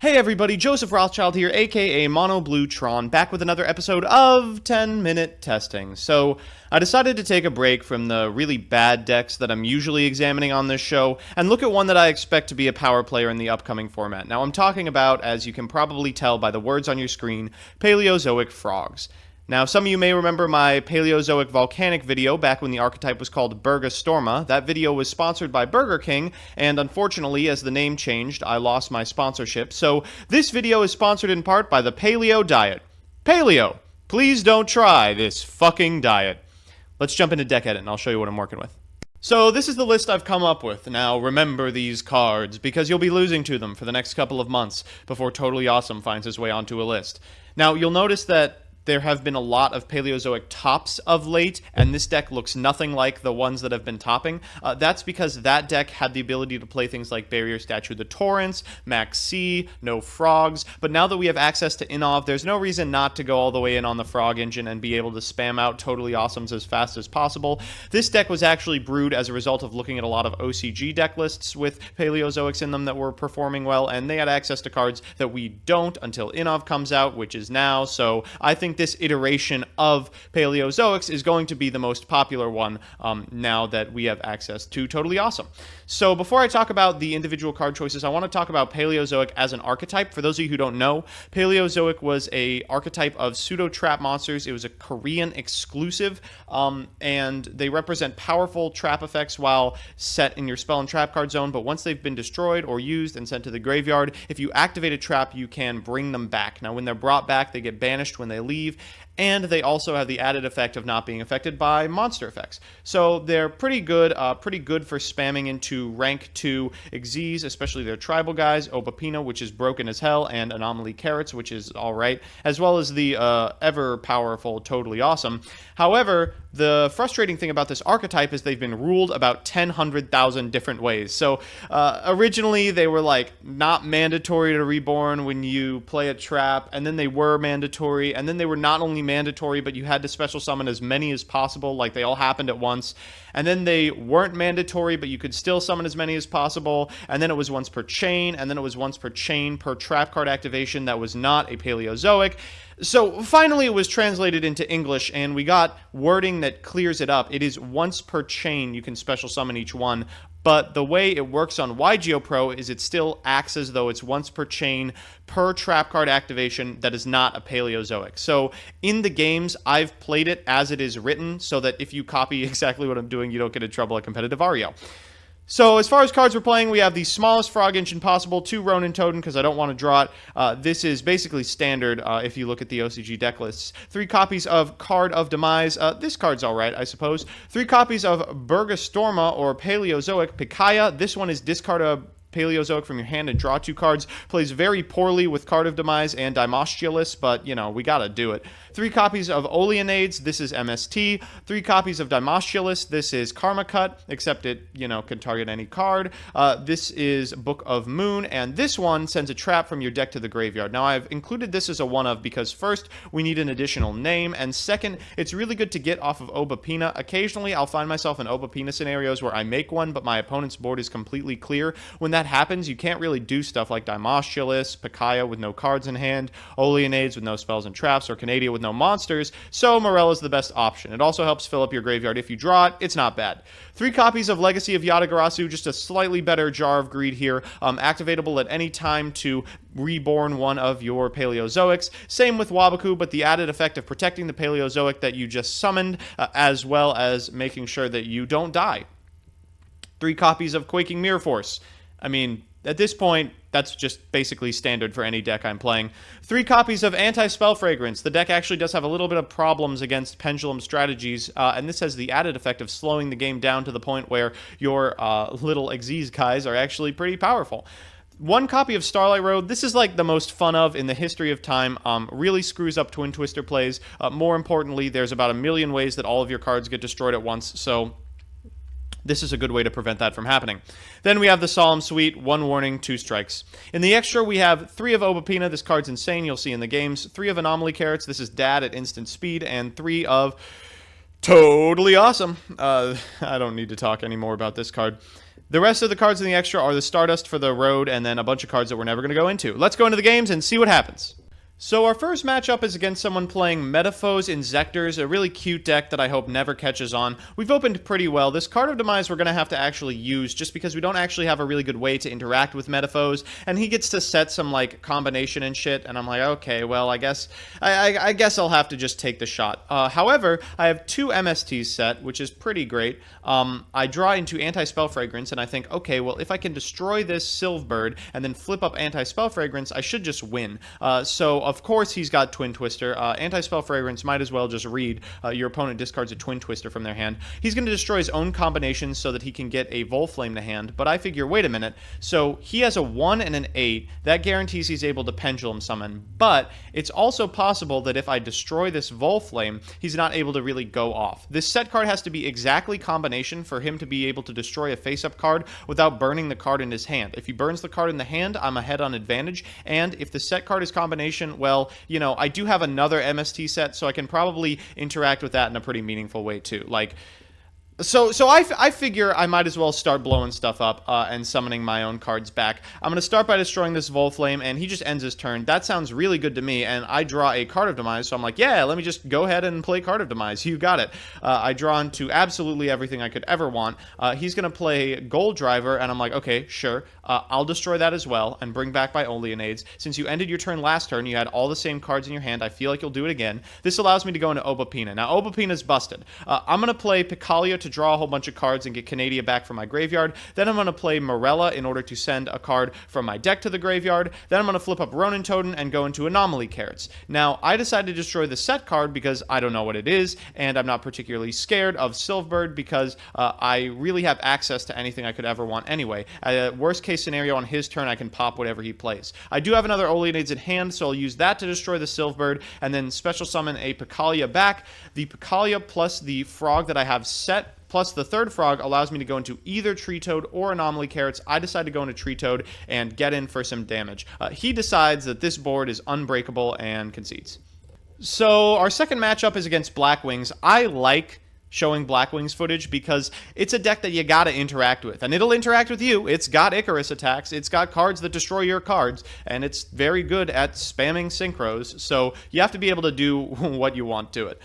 Hey everybody, Joseph Rothschild here, aka Mono Blue Tron, back with another episode of 10-Minute Testing. So, I decided to take a break from the really bad decks that I'm usually examining on this show, and look at one that I expect to be a power player in the upcoming format. Now, I'm talking about, as you can probably tell by the words on your screen, Paleozoic frogs. Now, some of you may remember my Paleozoic volcanic video back when the archetype was called Burgastorma. That video was sponsored by Burger King, and unfortunately, as the name changed, I lost my sponsorship. So, this video is sponsored in part by the Paleo Diet. Paleo, please don't try this fucking diet. Let's jump into deck edit, and I'll show you what I'm working with. So this is the list I've come up with. Now, remember these cards, because you'll be losing to them for the next couple of months before Toadally Awesome finds his way onto a list. Now, you'll notice that there have been a lot of Paleozoic tops of late, and this deck looks nothing like the ones that have been topping. That's because that deck had the ability to play things like Barrier Statue of the Torrents, Max C, no Frogs, but now that we have access to INOV, there's no reason not to go all the way in on the Frog engine and be able to spam out Toadally Awesomes as fast as possible. This deck was actually brewed as a result of looking at a lot of OCG deck lists with Paleozoics in them that were performing well, and they had access to cards that we don't until INOV comes out, which is now, so I think this iteration of Paleozoics is going to be the most popular one now that we have access to Toadally Awesome. So before I talk about the individual card choices, I want to talk about Paleozoic as an archetype. For those of you who don't know, Paleozoic was a archetype of pseudo-trap monsters. It was a Korean exclusive, and they represent powerful trap effects while set in your spell and trap card zone, but once they've been destroyed or used and sent to the graveyard, if you activate a trap, you can bring them back. Now, when they're brought back, they get banished when they leave, and they also have the added effect of not being affected by monster effects. So they're pretty good for spamming into rank 2 Xyz, especially their tribal guys, Obapina, which is broken as hell, and Anomaly Carrots, which is alright, as well as the ever-powerful Toadally Awesome. However, the frustrating thing about this archetype is they've been ruled about 10,000 different ways. So originally they were like not mandatory to reborn when you play a trap, and then they were mandatory, and then they were not only mandatory, but you had to special summon as many as possible, like they all happened at once. And then they weren't mandatory, but you could still summon as many as possible, and then it was once per chain, and then it was once per chain per trap card activation that was not a Paleozoic. So finally it was translated into English, and we got wording that clears it up. It is once per chain you can special summon each one, but the way it works on YGO Pro is it still acts as though it's once per chain per trap card activation that is not a Paleozoic. So in the games, I've played it as it is written, so that if you copy exactly what I'm doing, you don't get in trouble at competitive Ario. So as far as cards we're playing, we have the smallest Frog engine possible, 2 Ronin Totem, because I don't want to draw it. This is basically standard if you look at the OCG deck lists. 3 copies of Card of Demise. This card's alright, I suppose. 3 copies of Burgastorma or Paleozoic Picaya. This one is discard a Paleozoic from your hand and draw 2 cards. Plays very poorly with Card of Demise and Dimostulus, but, you know, we gotta do it. 3 copies of Oleanades. This is MST. 3 copies of Dimostulus. This is Karma Cut, except it, you know, can target any card. This is Book of Moon, and this one sends a trap from your deck to the graveyard. Now, I've included this as a one-of because, first, we need an additional name, and second, it's really good to get off of Obapina. Occasionally, I'll find myself in Obapina scenarios where I make one, but my opponent's board is completely clear. When that happens, you can't really do stuff like Dimostulus, Picaya with no cards in hand, Oleanades with no spells and traps, or Canadia with no monsters, so Morella's the best option. It also helps fill up your graveyard. If you draw it, it's not bad. 3 copies of Legacy of Yatagarasu, just a slightly better Jar of Greed here, activatable at any time to reborn one of your Paleozoics. Same with Wabaku, but the added effect of protecting the Paleozoic that you just summoned, as well as making sure that you don't die. 3 copies of Quaking Mirror Force. I mean, at this point, that's just basically standard for any deck I'm playing. 3 copies of Anti-Spell Fragrance. The deck actually does have a little bit of problems against Pendulum strategies, and this has the added effect of slowing the game down to the point where your little Xyz guys are actually pretty powerful. 1 copy of Starlight Road. This is like the most fun of in the history of time. Really screws up Twin Twister plays. More importantly, there's about a million ways that all of your cards get destroyed at once, so this is a good way to prevent that from happening. Then we have the Solemn Suite, 1 warning, 2 strikes. In the extra, we have 3 of Obapina. This card's insane, you'll see in the games. 3 of Anomaly Carrots. This is Dad at instant speed. And 3 of Toadally Awesome. I don't need to talk anymore about this card. The rest of the cards in the extra are the Stardust for the road, and then a bunch of cards that we're never going to go into. Let's go into the games and see what happens. So our first matchup is against someone playing Metaphos Insectors, a really cute deck that I hope never catches on. We've opened pretty well. This Card of Demise we're going to have to actually use just because we don't actually have a really good way to interact with Metaphos, and he gets to set some, like, combination and shit, and I'm like, okay, well, I guess I'll have to just take the shot. However, I have 2 MSTs set, which is pretty great. I draw into Anti-Spell Fragrance, and I think, okay, well, if I can destroy this Silvbird and then flip up Anti-Spell Fragrance, I should just win. So of course he's got Twin Twister. Anti-Spell Fragrance might as well just read your opponent discards a Twin Twister from their hand. He's going to destroy his own combinations so that he can get a Volflame to hand, but I figure, wait a minute, so he has a 1 and an 8. That guarantees he's able to Pendulum Summon, but it's also possible that if I destroy this Volflame, he's not able to really go off. This set card has to be exactly combination for him to be able to destroy a face-up card without burning the card in his hand. If he burns the card in the hand, I'm ahead on advantage, and if the set card is combination, well, you know, I do have another MST set, so I can probably interact with that in a pretty meaningful way too. Like, So I figure I might as well start blowing stuff up and summoning my own cards back. I'm going to start by destroying this Volflame, and he just ends his turn. That sounds really good to me, and I draw a Card of Demise, so I'm like, yeah, let me just go ahead and play Card of Demise. You got it. I draw into absolutely everything I could ever want. He's going to play Gold Driver, and I'm like, okay, sure. I'll destroy that as well and bring back my Oleonades. Since you ended your turn last turn, you had all the same cards in your hand. I feel like you'll do it again. This allows me to go into Obapina. Now, Obapina's busted. I'm going to play Picalia to draw a whole bunch of cards and get Canadia back from my graveyard. Then I'm going to play Morella in order to send a card from my deck to the graveyard. Then I'm going to flip up Ronin Totem and go into Anomaly Carrots. Now, I decided to destroy the set card because I don't know what it is, and I'm not particularly scared of Silvbird because I really have access to anything I could ever want anyway. Worst case scenario, on his turn, I can pop whatever he plays. I do have another Oleonades in hand, so I'll use that to destroy the Silvbird, and then special summon a Picalia back. The Picalia plus the Frog that I have set plus the third Frog allows me to go into either Treatoad or Anomaly Carrots. I decide to go into Treatoad and get in for some damage. He decides that this board is unbreakable and concedes. So our second matchup is against Blackwings. I like showing Blackwings footage because it's a deck that you gotta interact with, and it'll interact with you. It's got Icarus attacks, it's got cards that destroy your cards, and it's very good at spamming synchros, so you have to be able to do what you want to it.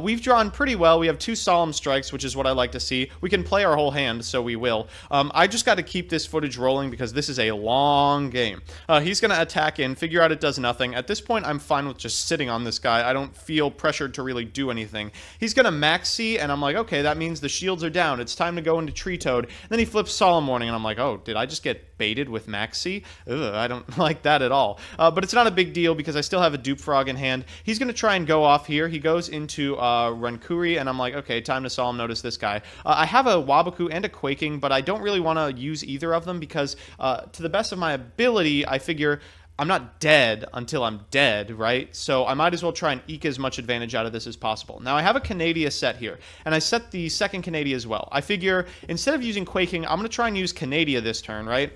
We've drawn pretty well. We have 2 Solemn Strikes, which is what I like to see. We can play our whole hand, so we will. I just got to keep this footage rolling because this is a long game. He's gonna attack in, figure out it does nothing. At this point, I'm fine with just sitting on this guy. I don't feel pressured to really do anything. He's gonna Maxi, and I'm like, okay, that means the shields are down. It's time to go into Treatoad. Then he flips Solemn Warning, and I'm like, oh, did I just get baited with Maxi? Ugh, I don't like that at all. But it's not a big deal because I still have a Dupe Frog in hand. He's going to try and go off here. He goes into Rankuri, and I'm like, okay, time to Solemn Notice this guy. I have a Waboku and a Quaking, but I don't really want to use either of them because to the best of my ability, I figure I'm not dead until I'm dead, right? So I might as well try and eke as much advantage out of this as possible. Now, I have a Canadia set here, and I set the second Canadia as well. I figure instead of using Quaking, I'm going to try and use Canadia this turn, right?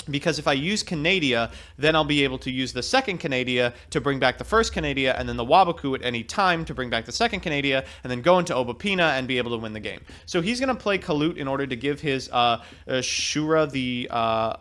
Because if I use Canadia, then I'll be able to use the second Canadia to bring back the first Canadia, and then the Waboku at any time to bring back the second Canadia, and then go into Obapina and be able to win the game. So he's going to play Kalut in order to give his Shura the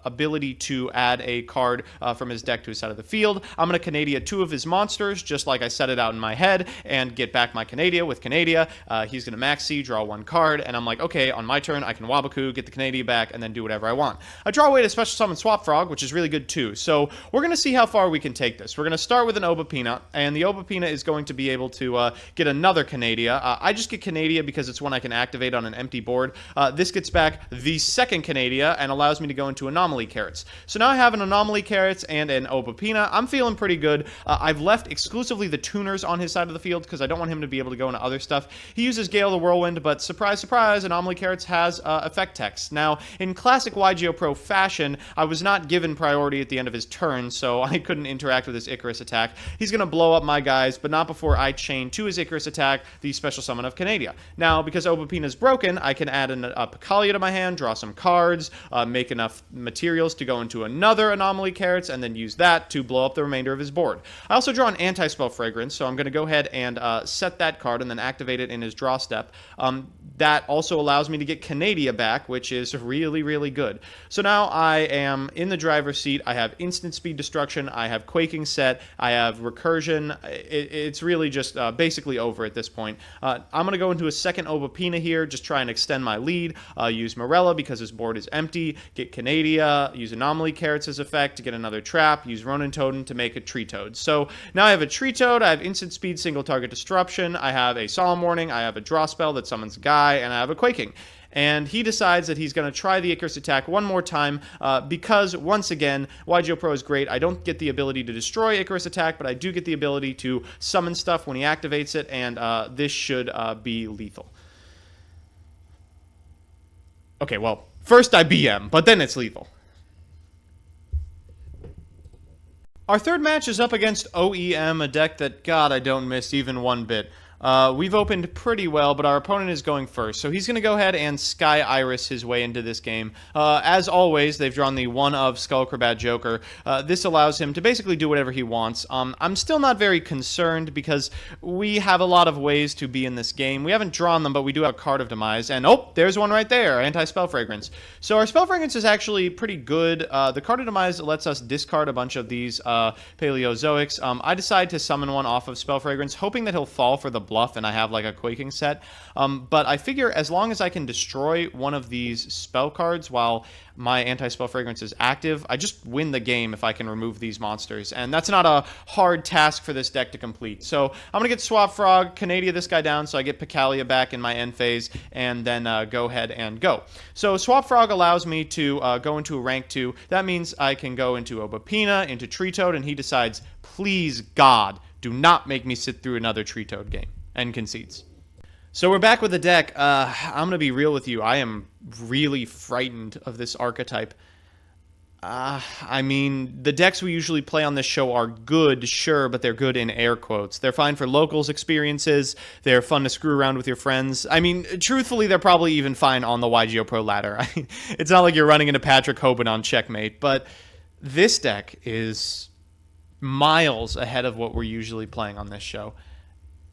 ability to add a card from his deck to his side of the field. I'm going to Canadia 2 of his monsters, just like I set it out in my head, and get back my Canadia with Canadia. He's going to Maxi, draw 1 card, and I'm like, okay, on my turn, I can Waboku, get the Canadia back, and then do whatever I want. I draw away to special summon Swap Frog, which is really good too. So we're going to see how far we can take this. We're going to start with an Obapina, and the Obapina is going to be able to get another Canadia. I just get Canadia because it's one I can activate on an empty board. This gets back the second Canadia and allows me to go into Anomaly Carrots. So now I have an Anomaly Carrots and an Obapina. I'm feeling pretty good. I've left exclusively the tuners on his side of the field because I don't want him to be able to go into other stuff. He uses Gale the Whirlwind, but surprise, surprise, Anomaly Carrots has effect text. Now, in classic YGO Pro fashion, I was not given priority at the end of his turn, so I couldn't interact with his Icarus attack. He's going to blow up my guys, but not before I chain to his Icarus attack the special summon of Canadia. Now, because Obapina is broken, I can add a Picalia to my hand, draw some cards, make enough materials to go into another Anomaly Carrots, and then use that to blow up the remainder of his board. I also draw an Anti-Spell Fragrance, so I'm going to go ahead and set that card and then activate it in his draw step. that also allows me to get Canadia back, which is really, really good. So now I am in the driver's seat. I have instant speed destruction. I have quaking set. I have recursion. It's really just basically over at this point. I'm going to go into a second Obapina here, just try and extend my lead. Use Morella because his board is empty. Get Canadia. Use Anomaly Carrots' effect to get another trap. Use Ronin Totem to make a Treatoad. So now I have a Treatoad. I have instant speed, single target disruption. I have a Solemn Warning. I have a draw spell that summons a guy, and I have a Quaking. And he decides that he's going to try the Icarus attack one more time because, once again, YGO Pro is great. I don't get the ability to destroy Icarus attack, but I do get the ability to summon stuff when he activates it, and this should be lethal. Okay, well, first I BM, but then it's lethal. Our third match is up against OEM, a deck that, God, I don't miss even one bit. We've opened pretty well, but our opponent is going first, so he's going to go ahead and Sky Iris his way into this game. As always, they've drawn the one of Skullcrabat Joker. This allows him to basically do whatever he wants. I'm still not very concerned because we have a lot of ways to be in this game. We haven't drawn them, but we do have a Card of Demise, and oh, there's one right there, Anti-Spell Fragrance. So our Spell Fragrance is actually pretty good. The Card of Demise lets us discard a bunch of these Paleozoics. I decide to summon one off of Spell Fragrance, hoping that he'll fall for the bluff and I have like a quaking set. But I figure as long as I can destroy one of these spell cards while my anti-spell fragrance is active, I just win the game if I can remove these monsters. And that's not a hard task for this deck to complete. So I'm going to get Swap Frog, Canadia this guy down so I get Picalia back in my end phase, and then go ahead and go. So Swap Frog allows me to go into a rank 2. That means I can go into Obapina, into Treatoad, and he decides, please God, do not make me sit through another Treatoad game, and concedes. So we're back with the deck. I'm going to be real with you. I am really frightened of this archetype. I mean, the decks we usually play on this show are good, sure, but they're good in air quotes. They're fine for locals experiences. They're fun to screw around with your friends. I mean, truthfully, they're probably even fine on the YGO Pro ladder. I mean, it's not like you're running into Patrick Hoban on Checkmate, but this deck is miles ahead of what we're usually playing on this show.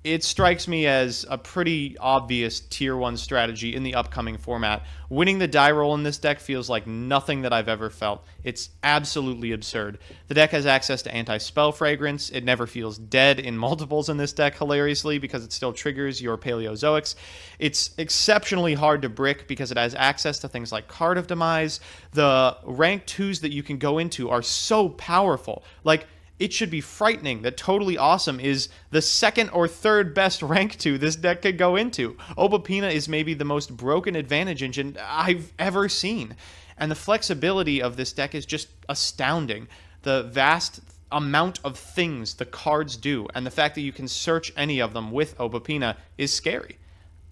It strikes me as a pretty obvious tier 1 strategy in the upcoming format. Winning the die roll in this deck feels like nothing that I've ever felt. It's absolutely absurd. The deck has access to anti-spell fragrance. It never feels dead in multiples in this deck, hilariously, because it still triggers your Paleozoics. It's exceptionally hard to brick because it has access to things like Card of Demise. The rank 2s that you can go into are so powerful. Like, it should be frightening that Toadally Awesome is the second or third best rank 2 this deck could go into. Obapina is maybe the most broken advantage engine I've ever seen. And the flexibility of this deck is just astounding. The vast amount of things the cards do, and the fact that you can search any of them with Obapina is scary.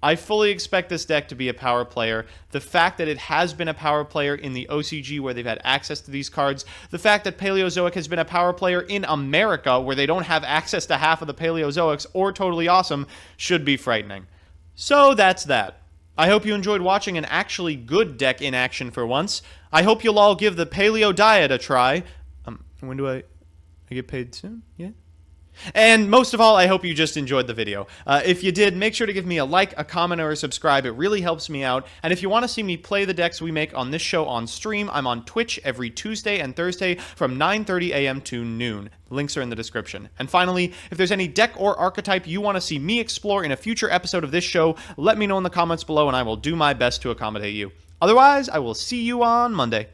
I fully expect this deck to be a power player. The fact that it has been a power player in the OCG where they've had access to these cards, the fact that Paleozoic has been a power player in America where they don't have access to half of the Paleozoics or Toadally Awesome should be frightening. So that's that. I hope you enjoyed watching an actually good deck in action for once. I hope you'll all give the Paleo Diet a try. When do I get paid soon? Yeah? And most of all, I hope you just enjoyed the video. If you did, make sure to give me a like, a comment, or a subscribe. It really helps me out. And if you want to see me play the decks we make on this show on stream, I'm on Twitch every Tuesday and Thursday from 9:30 a.m. to noon. Links are in the description. And finally, if there's any deck or archetype you want to see me explore in a future episode of this show, let me know in the comments below and I will do my best to accommodate you. Otherwise, I will see you on Monday.